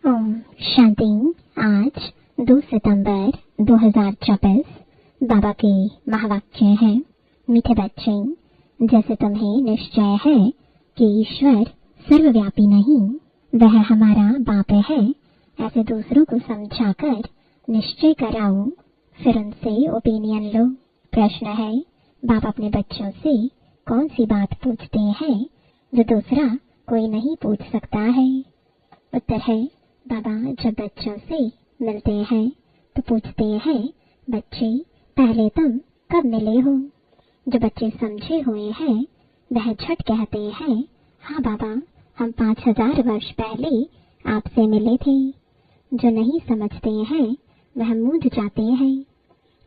ओम शांति। आज 2 सितंबर 2024 बाबा के महावाक्य है। मीठे बच्चे, जैसे तुम्हें निश्चय है कि ईश्वर सर्वव्यापी नहीं, वह हमारा बाप है, ऐसे दूसरों को समझाकर निश्चय कराओ, फिर उनसे ओपिनियन लो। प्रश्न है, बाप अपने बच्चों से कौन सी बात पूछते हैं जो दूसरा कोई नहीं पूछ सकता है? उत्तर है, बाबा जब बच्चों से मिलते हैं तो पूछते हैं, बच्चे पहले तुम कब मिले हो? जो बच्चे समझे हुए हैं वह झट कहते हैं, हाँ बाबा, हम 5000 वर्ष पहले आपसे मिले थे। जो नहीं समझते हैं वह मूंझ जाते हैं।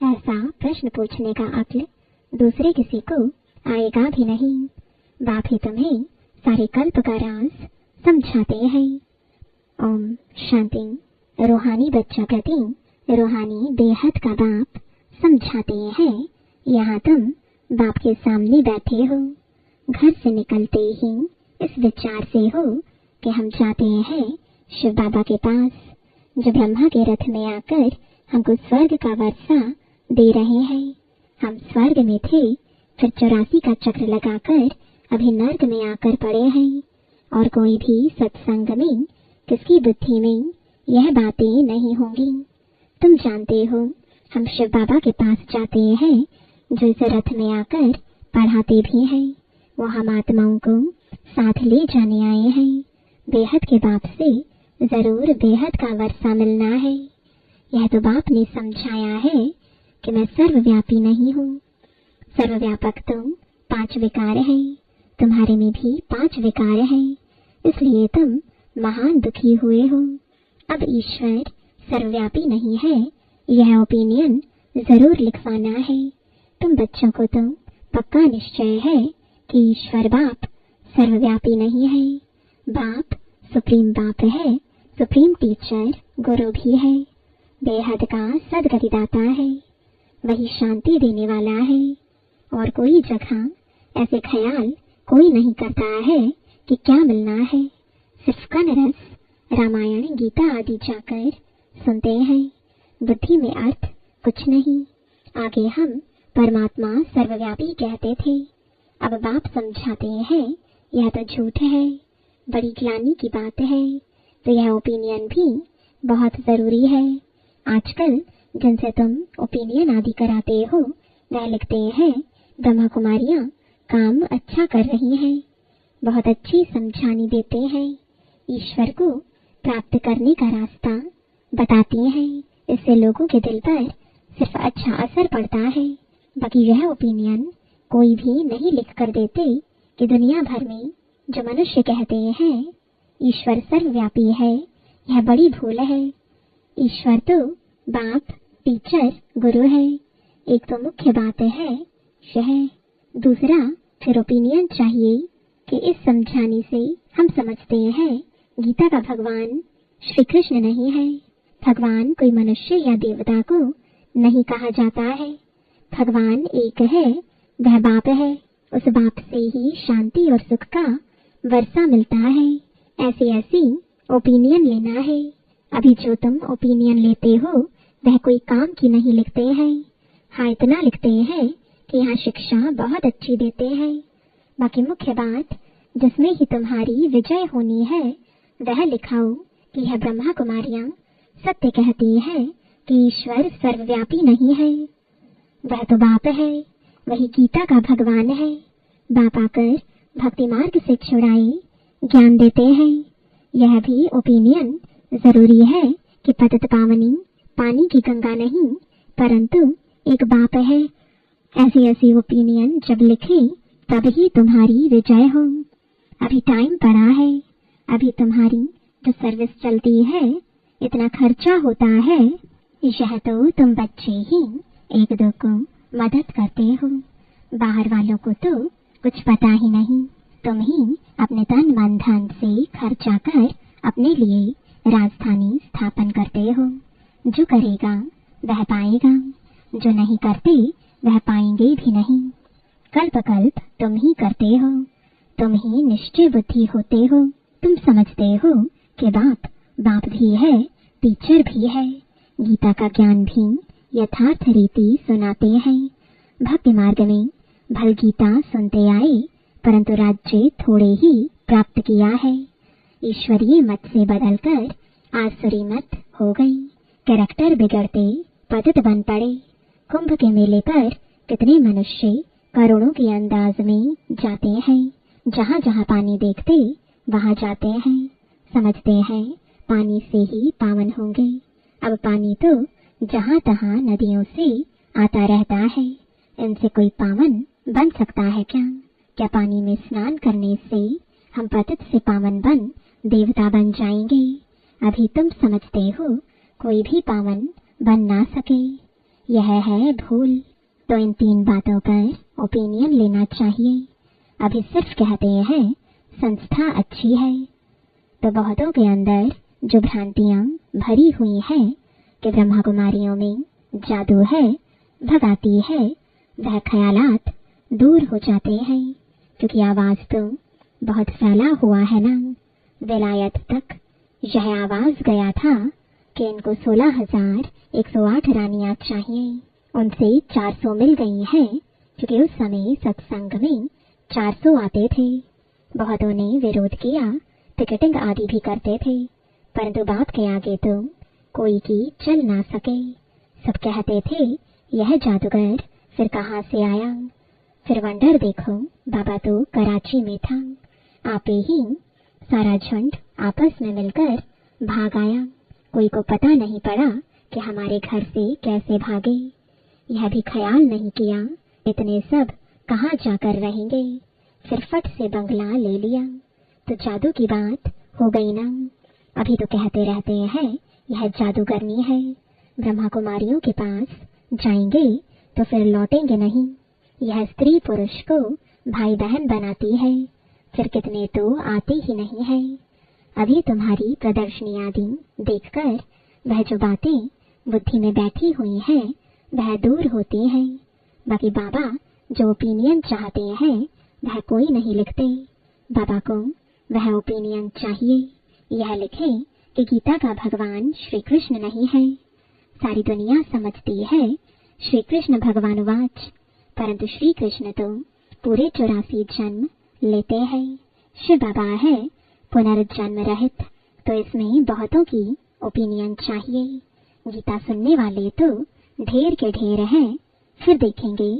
ऐसा प्रश्न पूछने का अक्ल दूसरे किसी को आएगा भी नहीं। बाप ही तुम्हें सारे कल्प का राज समझाते हैं। ओम शांति। रूहानी बच्चा प्रति रूहानी बेहद का बाप समझाते हैं, यहाँ तुम बाप के सामने बैठे हो। घर से निकलते ही इस विचार से हो कि हम जाते हैं शिव बाबा के पास, जो ब्रह्मा के रथ में आकर हमको स्वर्ग का वर्षा दे रहे हैं। हम स्वर्ग में थे, फिर 84 का चक्र लगाकर अभी नर्क में आकर पड़े हैं। और कोई भी सत्संग में किसकी बुद्धि में यह बातें नहीं होंगी। तुम जानते हो, हम शिव बाबा के पास जाते हैं, जो इस रथ में आकर पढ़ाते भी हैं। वो हम आत्माओं को साथ ले जाने आए हैं। बेहद के बाप से जरूर बेहद का वर्षा मिलना है। यह तो बाप ने समझाया है कि मैं सर्वव्यापी नहीं हूँ। सर्वव्यापक तो 5 विकार हैं, तुम्हारे में भी 5 विकार हैं, इसलिए तुम महान दुखी हुए हो। अब ईश्वर सर्वव्यापी नहीं है, यह ओपिनियन जरूर लिखवाना है। तुम बच्चों को तो पक्का निश्चय है कि ईश्वर बाप सर्वव्यापी नहीं है। बाप सुप्रीम बाप है, सुप्रीम टीचर गुरु भी है, बेहद का सदगतिदाता है, वही शांति देने वाला है। और कोई जगह ऐसे ख्याल कोई नहीं करता है कि क्या मिलना है। सिर्फ कनरस, रामायण, गीता आदि जाकर सुनते हैं। बुद्धि में अर्थ कुछ नहीं। आगे हम परमात्मा सर्वव्यापी कहते थे, अब बाप समझाते हैं यह तो झूठ है, बड़ी ग्लानि की बात है। तो यह ओपिनियन भी बहुत जरूरी है। आजकल जिनसे तुम ओपिनियन आदि कराते हो वह लिखते हैं, ब्रह्मा कुमारियां काम अच्छा कर रही हैं, बहुत अच्छी समझानी देते हैं, ईश्वर को प्राप्त करने का रास्ता बताती हैं। इससे लोगों के दिल पर सिर्फ अच्छा असर पड़ता है। बाकी यह ओपिनियन कोई भी नहीं लिख कर देते कि दुनिया भर में जो मनुष्य कहते हैं ईश्वर सर्वव्यापी है, यह बड़ी भूल है। ईश्वर तो बाप, टीचर, गुरु है। एक तो मुख्य बात है यह। दूसरा फिर ओपिनियन चाहिए कि इस समझाने से हम समझते हैं गीता का भगवान श्री कृष्ण नहीं है। भगवान कोई मनुष्य या देवता को नहीं कहा जाता है। भगवान एक है, वह बाप है। उस बाप से ही शांति और सुख का वर्षा मिलता है। ऐसी ओपिनियन लेना है। अभी जो तुम ओपिनियन लेते हो वह कोई काम की नहीं लिखते हैं। हाँ, इतना लिखते हैं कि यहाँ शिक्षा बहुत अच्छी देते हैं। बाकी मुख्य बात जिसमें ही तुम्हारी विजय होनी है वह लिखाओ कि यह ब्रह्मा कुमारियां सत्य कहती है कि ईश्वर सर्वव्यापी नहीं है। वह तो बाप है, वही गीता का भगवान है। बाप आकर भक्ति मार्ग से छुड़ाए ज्ञान देते हैं। यह भी ओपिनियन जरूरी है कि पतित पावनी पानी की गंगा नहीं, परंतु एक बाप है। ऐसी ओपिनियन जब लिखे तब ही तुम्हारी विजय हो। अभी टाइम पड़ा है। अभी तुम्हारी जो सर्विस चलती है, इतना खर्चा होता है, यह तो तुम बच्चे ही एक दो को मदद करते हो। बाहर वालों को तो कुछ पता ही नहीं। तुम ही अपने तन मन धन से खर्चा कर अपने लिए राजधानी स्थापन करते हो। जो करेगा वह पाएगा, जो नहीं करते वह पाएंगे भी नहीं। कल्प कल्प तुम ही करते हो, तुम ही निश्चय बुद्धि होते हो। तुम समझते हो कि बाप बाप भी है, टीचर भी है। गीता का ज्ञान भी यथार्थ रीति सुनाते हैं। भक्ति मार्ग में भल गीता सुनते आए, परंतु राज्य थोड़े ही प्राप्त किया है। ईश्वरीय मत से बदलकर आसुरी मत हो गई। कैरेक्टर बिगड़ते पतित बन पड़े। कुंभ के मेले पर कितने मनुष्य करोड़ों के अंदाज में जाते हैं। जहाँ जहाँ पानी देखते वहाँ जाते हैं। समझते हैं पानी से ही पावन होंगे। अब पानी तो जहाँ तहाँ नदियों से आता रहता है। इनसे कोई पावन बन सकता है क्या? क्या पानी में स्नान करने से हम पतित से पावन बन देवता बन जाएंगे? अभी तुम समझते हो कोई भी पावन बन ना सके। यह है भूल। तो इन 3 बातों पर ओपिनियन लेना चाहिए। अभी सिर्फ कहते हैं संस्था अच्छी है, तो बहुतों के अंदर जो भ्रांतियां भरी हुई हैं कि ब्रह्मा कुमारियों में जादू है, भगाती है, वह ख्यालात दूर हो जाते हैं। क्योंकि आवाज तो बहुत फैला हुआ है ना। विलायत तक यह आवाज गया था कि इनको 16,108 रानियां चाहिए। उनसे 400 मिल गई हैं, क्योंकि उस समय सत्संग में 400 आते थे। बहुतों ने विरोध किया, टिकटिंग आदि भी करते थे, परंतु बाप के आगे तो कोई की चल ना सके। सब कहते थे यह जादूगर फिर कहाँ से आया। फिर वंडर देखो, बाबा तो कराची में था। आपे ही सारा झुंड आपस में मिलकर भाग आया। कोई को पता नहीं पड़ा कि हमारे घर से कैसे भागे। यह भी ख्याल नहीं किया इतने सब कहाँ जाकर रहेंगे। फिर फट से बंगला ले लिया। तो जादू की बात हो गई ना। अभी तो कहते रहते हैं यह जादूगरनी है। ब्रह्मा कुमारियों के पास जाएंगे तो फिर लौटेंगे नहीं। यह स्त्री पुरुष को भाई बहन बनाती है। फिर कितने तो आते ही नहीं है। अभी तुम्हारी प्रदर्शनी आदि देखकर वह जो बातें बुद्धि में बैठी हुई हैं वह दूर होती हैं। बाकी बाबा जो ओपिनियन चाहते हैं वह कोई नहीं लिखते। बाबा को वह ओपिनियन चाहिए, यह लिखे कि गीता का भगवान श्री कृष्ण नहीं है। सारी दुनिया समझती है श्री कृष्ण भगवानुवाच, परंतु श्री कृष्ण तो पूरे 84 जन्म लेते हैं। शिव बाबा है पुनर्जन्म रहित। तो इसमें बहुतों की ओपिनियन चाहिए। गीता सुनने वाले तो ढेर के ढेर हैं। फिर देखेंगे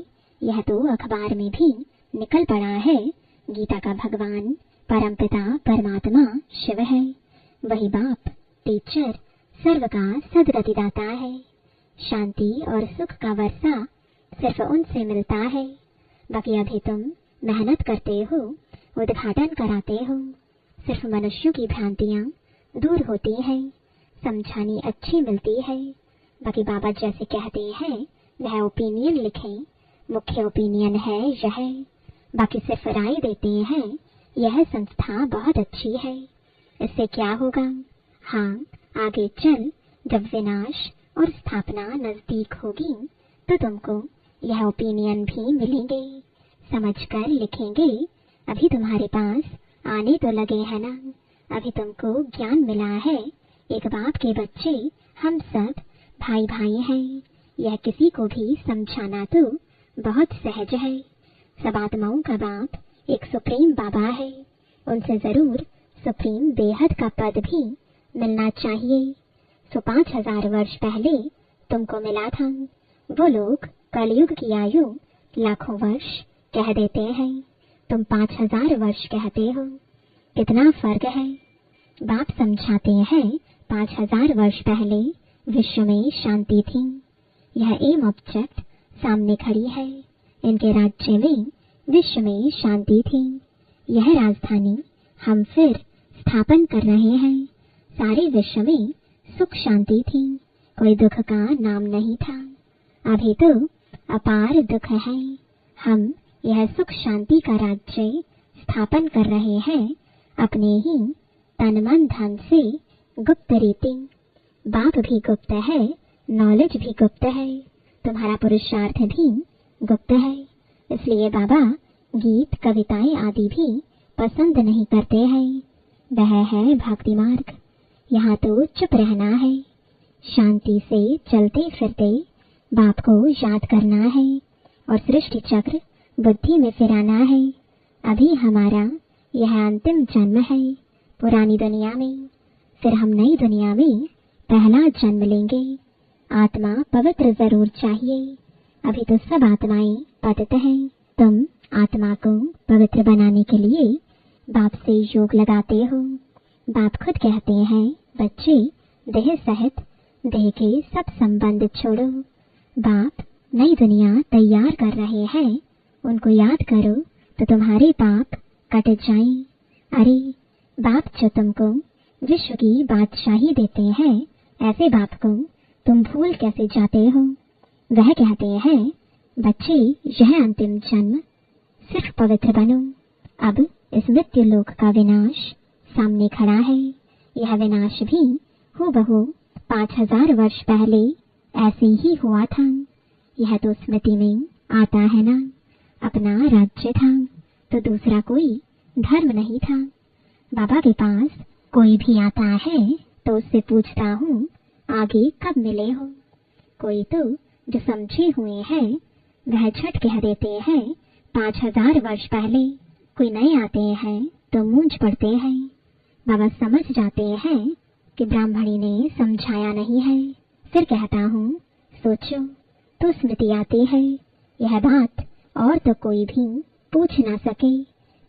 यह तो अखबार में भी निकल पड़ा है, गीता का भगवान परमपिता परमात्मा शिव है। वही बाप टीचर सर्व का सदगतिदाता है। शांति और सुख का वर्षा सिर्फ उनसे मिलता है। बाकी अभी तुम मेहनत करते हो, उद्घाटन कराते हो। सिर्फ मनुष्यों की भ्रांतियां दूर होती हैं, समझानी अच्छी मिलती है। बाकी बाबा जैसे कहते हैं वह ओपिनियन लिखें। मुख्य ओपिनियन है यह। बाकी सिर्फ राय देते हैं यह संस्था बहुत अच्छी है। इससे क्या होगा? हाँ, आगे चल जब विनाश और स्थापना नजदीक होगी तो तुमको यह ओपिनियन भी मिलेंगे। समझकर लिखेंगे। अभी तुम्हारे पास आने तो लगे हैं ना। अभी तुमको ज्ञान मिला है। एक बाप के बच्चे हम सब भाई भाई हैं। यह किसी को भी समझाना तो बहुत सहज है। सब आत्माओं का बाप एक सुप्रीम बाबा है। उनसे जरूर सुप्रीम बेहद का पद भी मिलना चाहिए। तो 5000 वर्ष पहले तुमको मिला था। वो लोग कलयुग की आयु लाखों वर्ष कह देते हैं, तुम 5000 वर्ष कहते हो। कितना फर्क है। बाप समझाते हैं 5000 वर्ष पहले विश्व में शांति थी। यह एम ऑब्जेक्ट सामने खड़ी है। इनके राज्य में विश्व में शांति थी। यह राजधानी हम फिर स्थापन कर रहे हैं। सारे विश्व में सुख शांति थी, कोई दुख का नाम नहीं था। अभी तो अपार दुख है। हम यह सुख शांति का राज्य स्थापन कर रहे हैं अपने ही तन मन धन से गुप्त रीति। बाप भी गुप्त है, नॉलेज भी गुप्त है, तुम्हारा पुरुषार्थ भी गुप्त है। इसलिए बाबा गीत कविताएं आदि भी पसंद नहीं करते हैं। वह है भक्ति मार्ग। यहाँ तो चुप रहना है, शांति से चलते फिरते बाप को याद करना है और सृष्टि चक्र बुद्धि में फिराना है। अभी हमारा यह अंतिम जन्म है पुरानी दुनिया में, फिर हम नई दुनिया में पहला जन्म लेंगे। आत्मा पवित्र जरूर चाहिए, अभी तो सब आत्माएं पतित हैं। तुम आत्मा को पवित्र बनाने के लिए बाप से योग लगाते हो। बाप खुद कहते हैं, बच्चे देह सहित देह के सब संबंध छोड़ो। बाप नई दुनिया तैयार कर रहे हैं, उनको याद करो तो तुम्हारे पाप कट जाएं। अरे बाप जो तुमको विश्व की बादशाही देते हैं, ऐसे बाप को तुम भूल कैसे जाते हो। वह कहते हैं, बच्चे यह अंतिम जन्म सिर्फ पवित्र बनो। अब इस मृत्यु लोक का विनाश सामने खड़ा है। यह विनाश भी हूबहू 5000 वर्ष पहले ऐसे ही हुआ था। यह तो स्मृति में आता है ना। अपना राज्य था तो दूसरा कोई धर्म नहीं था। बाबा के पास कोई भी आता है तो उससे पूछता हूँ, आगे कब मिले हो। कोई तो जो समझे हुए हैं वह झट कह देते हैं 5000 वर्ष पहले। कोई नए आते हैं तो मूंझ पड़ते हैं। बाबा समझ जाते हैं कि ब्राह्मणी ने समझाया नहीं है। फिर कहता हूँ, सोचो तो स्मृति आती है। यह बात और तो कोई भी पूछ ना सके,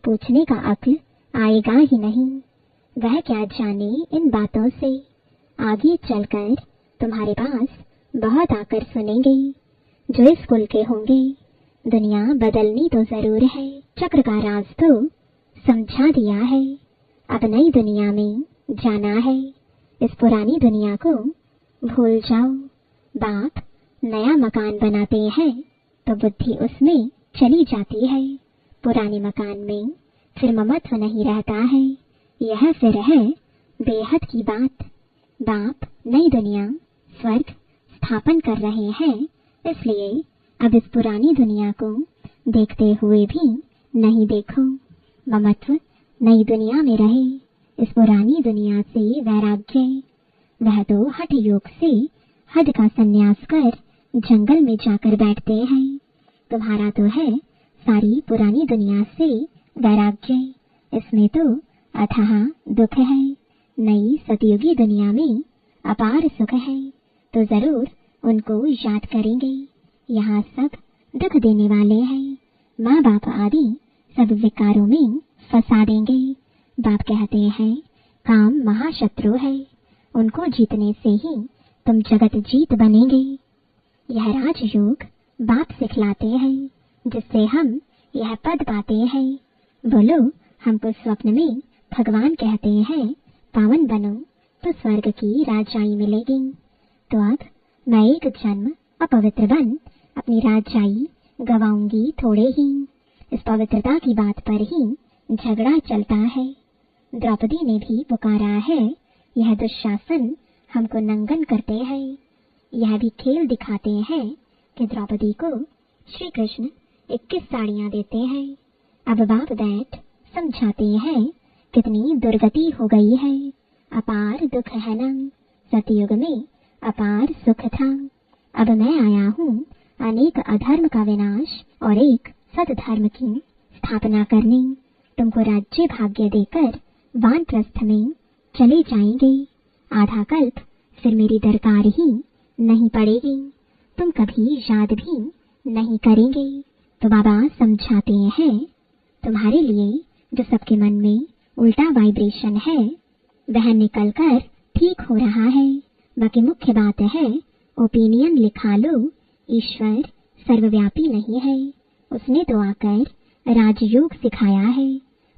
पूछने का अक्ल आएगा ही नहीं। वह क्या जाने इन बातों से। आगे चलकर तुम्हारे पास बहुत आकर सुनेंगे जो इस कुल के होंगे। दुनिया बदलनी तो जरूर है, चक्र का राज तो समझा दिया है। अब नई दुनिया में जाना है, इस पुरानी दुनिया को भूल जाओ। बाप नया मकान बनाते हैं तो बुद्धि उसमें चली जाती है। पुराने मकान में फिर ममत्व नहीं रहता है। यह फिर है बेहद की बात। बाप नई दुनिया स्वर्ग स्थापन कर रहे हैं, इसलिए अब इस पुरानी दुनिया को देखते हुए भी नहीं देखो। ममत्व नई दुनिया में रहे, इस पुरानी दुनिया से वैराग्य। वह तो हठ योग से हद का संन्यास कर जंगल में जाकर बैठते हैं। तुम्हारा तो है सारी पुरानी दुनिया से वैराग्य। इसमें तो अथाह दुख है। नई सतयुगी दुनिया में अपार सुख है, तो जरूर उनको याद करेंगे। यहाँ सब दुख देने वाले हैं। माँ बाप आदि सब विकारों में फंसा देंगे। बाप कहते हैं, काम महाशत्रु है, उनको जीतने से ही तुम जगत जीत बनेंगे। यह राजयोग बाप सिखलाते हैं, जिससे हम यह पद पाते हैं। बोलो, हमको स्वप्न में भगवान कहते हैं, पावन बनो तो स्वर्ग की राजाई मिलेगी। तो अब मैं एक जन्म अपवित्र बन अपनी राजाई गवाऊंगी थोड़े ही। इस पवित्रता की बात पर ही झगड़ा चलता है। द्रौपदी ने भी पुकारा है, यह दुशासन हमको नंगन करते हैं। यह भी खेल दिखाते हैं कि द्रौपदी को श्री कृष्ण 21 साड़ियां देते हैं। अब बाप बैठ समझाते हैं, कितनी दुर्गति हो गई है। अपार दुख है ना। सतयुग में अपार सुख था। अब मैं आया हूँ अनेक अधर्म का विनाश और एक सद्धर्म की स्थापना करने। तुमको राज्य भाग्य देकर वानप्रस्थ में चले जाएंगे। आधा कल्प फिर मेरी दरकार ही नहीं पड़ेगी, तुम कभी याद भी नहीं करेंगे। तो बाबा समझाते हैं, तुम्हारे लिए जो सबके मन में उल्टा वाइब्रेशन है वह निकलकर ठीक हो रहा है। बाकी मुख्य बात है, ओपिनियन लिखा लो, ईश्वर सर्वव्यापी नहीं है। उसने तो आकर राजयोग सिखाया है।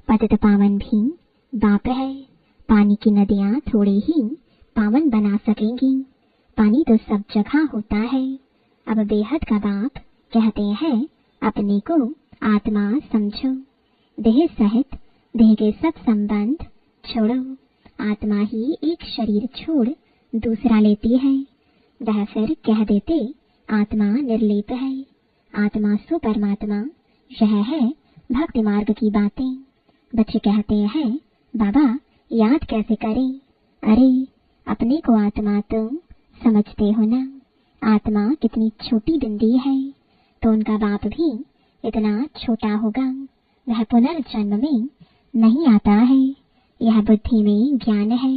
पतित पावन भी बाप है। पानी की नदियाँ थोड़े ही पावन बना सकेंगी। पानी तो सब जगह होता है। अब बेहद का बाप कहते हैं, अपने को आत्मा समझो। देह सहित देह के सब संबंध छोड़ो। आत्मा ही एक शरीर छोड़ दूसरा लेती है। वह फिर कह देते, आत्मा निर्लेप है। आत्मा सो परमात्मा, यह है भक्ति मार्ग की बातें। बच्चे कहते हैं, बाबा याद कैसे करें। अरे अपने को आत्मा तुम समझते हो ना? आत्मा कितनी छोटी बिंदी है, तो उनका बाप भी इतना छोटा होगा। वह पुनर्जन्म में नहीं आता है। यह बुद्धि में ज्ञान है।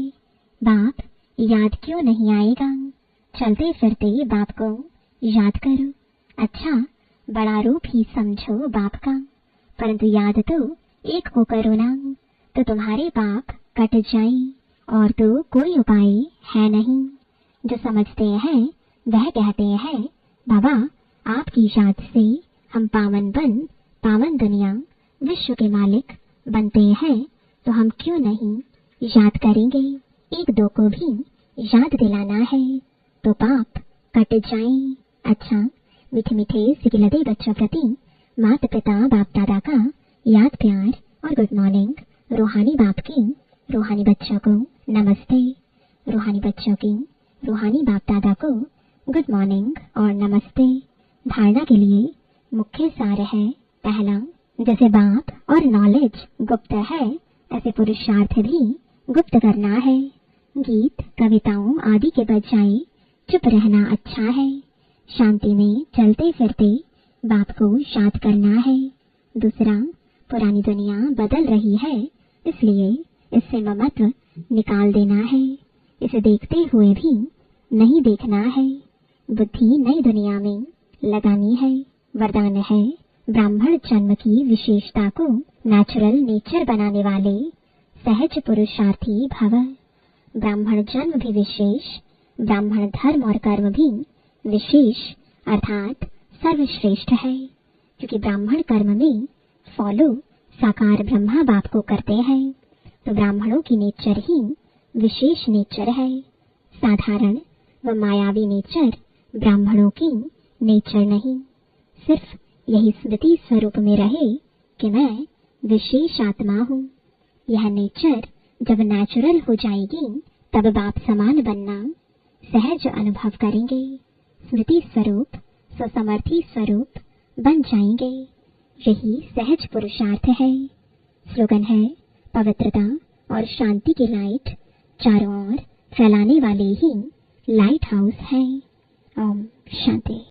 बाप याद क्यों नहीं आएगा? चलते फिरते बाप को याद करो। अच्छा, बड़ा रूप ही समझो बाप का, परंतु याद तो एक को करो ना, तो तुम्हारे पाप कट जाए। और तो कोई उपाय है नहीं। जो समझते हैं वह कहते हैं, बाबा आपकी याद से हम पावन बन पावन दुनिया विश्व के मालिक बनते हैं, तो हम क्यों नहीं याद करेंगे? एक दो को भी याद दिलाना है तो पाप कट जाए। अच्छा, मीठे मीठे सिकिलते बच्चों प्रति माता पिता बाप दादा का याद प्यार और गुड मॉर्निंग। रूहानी बाप की रूहानी बच्चों को नमस्ते। रूहानी बच्चों की रूहानी बाप दादा को गुड मॉर्निंग और नमस्ते। धारणा के लिए मुख्य सार है, पहला, जैसे बाप और नॉलेज गुप्त है, ऐसे पुरुषार्थ भी गुप्त करना है। गीत कविताओं आदि के बजाय चुप रहना अच्छा है। शांति में चलते फिरते बाप को याद करना है। दूसरा, पुरानी दुनिया बदल रही है, इसलिए इससे ममत्व निकाल देना है। इसे देखते हुए भी नहीं देखना है। बुद्धि नई दुनिया में लगानी है। वरदान है, ब्राह्मण जन्म की विशेषता को नेचुरल नेचर बनाने वाले सहज पुरुषार्थी भव। ब्राह्मण जन्म भी विशेष, ब्राह्मण धर्म और कर्म भी विशेष अर्थात सर्वश्रेष्ठ है, क्योंकि ब्राह्मण कर्म में फॉलो साकार ब्रह्मा बाप को करते हैं, तो ब्राह्मणों की नेचर ही विशेष नेचर है। साधारण व मायावी नेचर ब्राह्मणों की नेचर नहीं। सिर्फ यही स्मृति स्वरूप में रहे कि मैं विशेष आत्मा हूँ। यह नेचर जब नेचुरल हो जाएगी, तब बाप समान बनना सहज अनुभव करेंगे। स्मृति स्वरूप स्वसमर्थी स्वरूप बन जाएंगे। यही सहज पुरुषार्थ है। स्लोगन है, पवित्रता और शांति की लाइट चारों ओर फैलाने वाले ही लाइट हाउस हैं। ओम शांति।